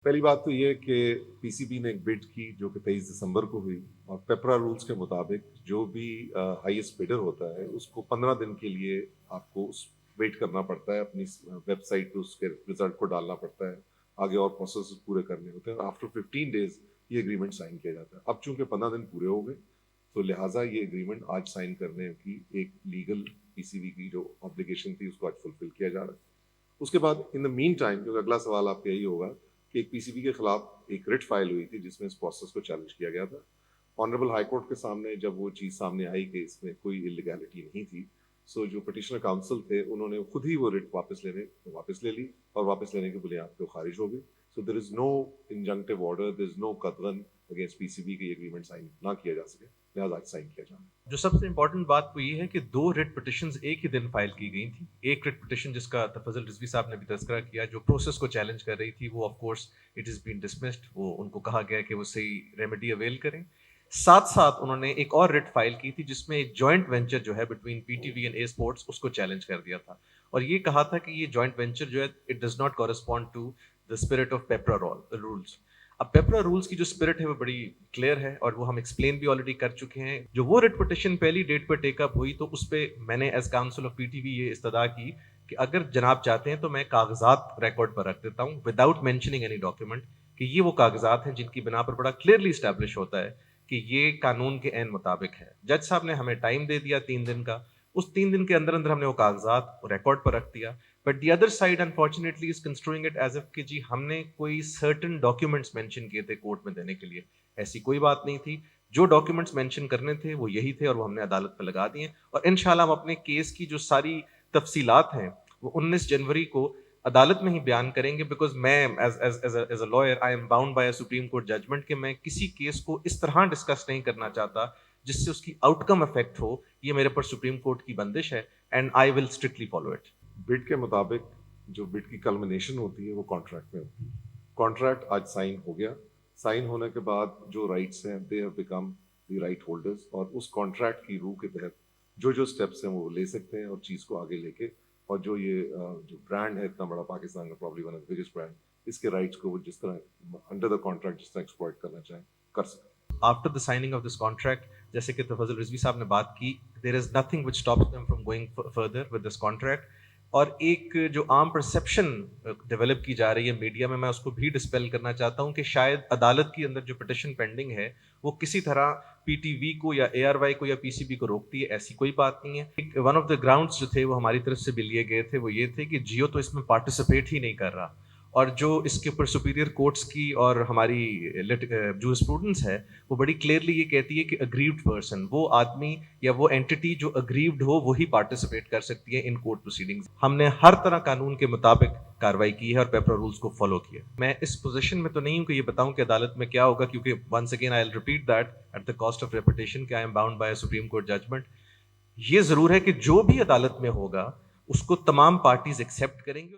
پہلی بات تو یہ کہ پی سی بی نے ایک بڈ کی جو کہ 23 دسمبر کو ہوئی، اور پیپرا رولز کے مطابق جو بھی ہائیسٹ بڈر ہوتا ہے اس کو 15 دن کے لیے آپ کو ویٹ کرنا پڑتا ہے، اپنی ویب سائٹ پہ اس کے رزلٹ کو ڈالنا پڑتا ہے، آگے اور پروسیس پورے کرنے ہوتے ہیں، اور آفٹر 15 days یہ ایگریمنٹ سائن کیا جاتا ہے۔ اب چونکہ 15 دن پورے ہو گئے تو لہٰذا یہ ایگریمنٹ آج سائن کرنے کی ایک لیگل پی سی بی کی جو آبلیگیشن تھی اس کو آج فلفل کیا جا رہا ہے۔ اس کے بعد ان دا مین ٹائم، کیونکہ اگلا سوال آپ کا یہی ہوگا کہ ایک پی سی بی کے خلاف ایک رٹ فائل ہوئی تھی جس میں اس پروسیس کو چیلنج کیا گیا تھا۔ آنریبل ہائی کورٹ کے سامنے جب وہ چیز سامنے آئی کہ اس میں کوئی انلیگیلٹی نہیں تھی، سو جو پٹیشنر کاؤنسل تھے انہوں نے خود ہی وہ رٹ واپس لے لی، اور واپس لینے کی بنیاد پہ خارج ہو گئی۔ سو دیر از نو انجنکٹیو آرڈر، دیر از نو قدغن اگینسٹ پی سی بی کی ایگریمنٹ سائن نہ کیا جا سکے، لہٰذا آج سائن کیا جانا۔ جو سب سے امپورٹنٹ بات وہ یہ ہے کہ 2 ریٹ پٹیشنز ایک ہی دن فائل کی گئی تھیں۔ ایک ریٹ پٹیشن جس کا تفضل رضوی صاحب نے بھی تذکرہ کیا، جو پروسیس کو چیلنج کر رہی تھی، وہ of course it is been dismissed, وہ ان کو کہا گیا کہ وہ صحیح ریمیڈی اویل کریں۔ ساتھ ساتھ انہوں نے ایک اور ریٹ فائل کی تھی جس میں ایک جوائنٹ وینچر جو ہے between P T V and A sports, اس کو چیلنج کر دیا تھا، اور یہ کہا تھا کہ یہ جوائنٹ وینچر جو ہے it does not correspond to the spirit of PPRA rules. اب پیپرا رولز کی جو اسپرٹ ہے وہ بڑی کلیئر ہے، اور وہ ہم ایکسپلین بھی آلریڈی کر چکے ہیں۔ جو وہ ریٹ پٹیشن پہلی ڈیٹ پہ ٹیک اپ ہوئی تو اس پہ میں نے as council of P T وی یہ استدعا کی کہ اگر جناب چاہتے ہیں تو میں کاغذات ریکارڈ پر رکھ دیتا ہوں وداؤٹ مینشننگ اینی ڈاکیومنٹ، کہ یہ وہ کاغذات ہیں جن کی بنا پر بڑا کلیئرلی اسٹیبلش ہوتا ہے کہ یہ قانون کے عین مطابق ہے۔ جج صاحب نے ہمیں ٹائم دے دیا 3 دن کا، اس 3 دن کے اندر اندر ہم نے وہ کاغذات ریکارڈ پر رکھ دیا۔ But the other side unfortunately is construing it as if کہ جی ہم نے کوئی سرٹن ڈاکیومنٹس مینشن کیے تھے کورٹ میں دینے کے لیے، ایسی کوئی بات نہیں تھی۔ جو ڈاکیومنٹس مینشن کرنے تھے وہ یہی تھے، اور وہ ہم نے عدالت پہ لگا دیے، اور انشاءاللہ ہم اپنے کیس کی جو ساری تفصیلات ہیں وہ 19 جنوری کو عدالت میں ہی بیان کریں گے، بیکاز میں as a lawyer I am bound by a Supreme Court judgement کہ میں کسی کیس کو اس طرح ڈسکس نہیں کرنا چاہتا جس سے اس کی آؤٹ کم افیکٹ ہو۔ یہ میرے پر سپریم کورٹ کی بندش ہے، and I will strictly follow it. Bid کے مطابق جو بڈ کی کلمنیشن ہوتی ہے وہ کانٹریکٹ میں ہوتی ہے۔ کانٹریکٹ آج سائن ہو گیا، سائن ہونے کے بعد جو رائٹس ہیں they have become the right holders, اور اس کانٹریکٹ کی روح کے تحت جو اسٹیپس ہیں وہ لے سکتے ہیں، اور چیز کو آگے لے کے، اور جو یہ جو برانڈ ہے اتنا بڑا پاکستان کا probably one of the biggest brand, اس کے رائٹس کو وہ جس طرح انڈر دا کانٹریکٹ جس طرح ایکسپلائٹ کرنا چاہیں کر سکتے ہیں۔ After the signing of this contract, جیسے کہ تفضل رضوی صاحب نے بات کی، there is nothing which stops them from going further with this contract. اور ایک جو عام پرسیپشن ڈیولپ کی جا رہی ہے میڈیا میں اس کو بھی ڈسپیل کرنا چاہتا ہوں کہ شاید عدالت کی اندر جو پٹیشن پینڈنگ ہے وہ کسی طرح پی ٹی وی کو یا اے آر وائی کو یا پی سی بی کو روکتی ہے، ایسی کوئی بات نہیں ہے۔ ون آف دا گراؤنڈس جو تھے وہ ہماری طرف سے بھی لیے گئے تھے، وہ یہ تھے کہ جیو تو اس میں پارٹیسپیٹ ہی نہیں کر رہا، اور جو اس کے اوپر سپیریئر کورٹس کی اور ہماری جو اسٹوڈنٹس ہے وہ بڑی کلیئرلی یہ کہتی ہے کہ اگریوڈ پرسن، وہ آدمی یا وہ اینٹی جو اگریوڈ ہو وہی پارٹیسپیٹ کر سکتی ہے ان کورٹ پروسیڈنگز۔ ہم نے ہر طرح قانون کے مطابق کاروائی کی ہے اور پیپرا رولز کو فالو کیا۔ میں اس پوزیشن میں تو نہیں ہوں کہ یہ بتاؤں کہ عدالت میں کیا ہوگا، کیونکہ once again I will repeat that at the cost of reputation کہ I am bound by a Supreme Court judgment. یہ ضرور ہے کہ جو بھی عدالت میں ہوگا اس کو تمام پارٹیز ایکسیپٹ کریں گے۔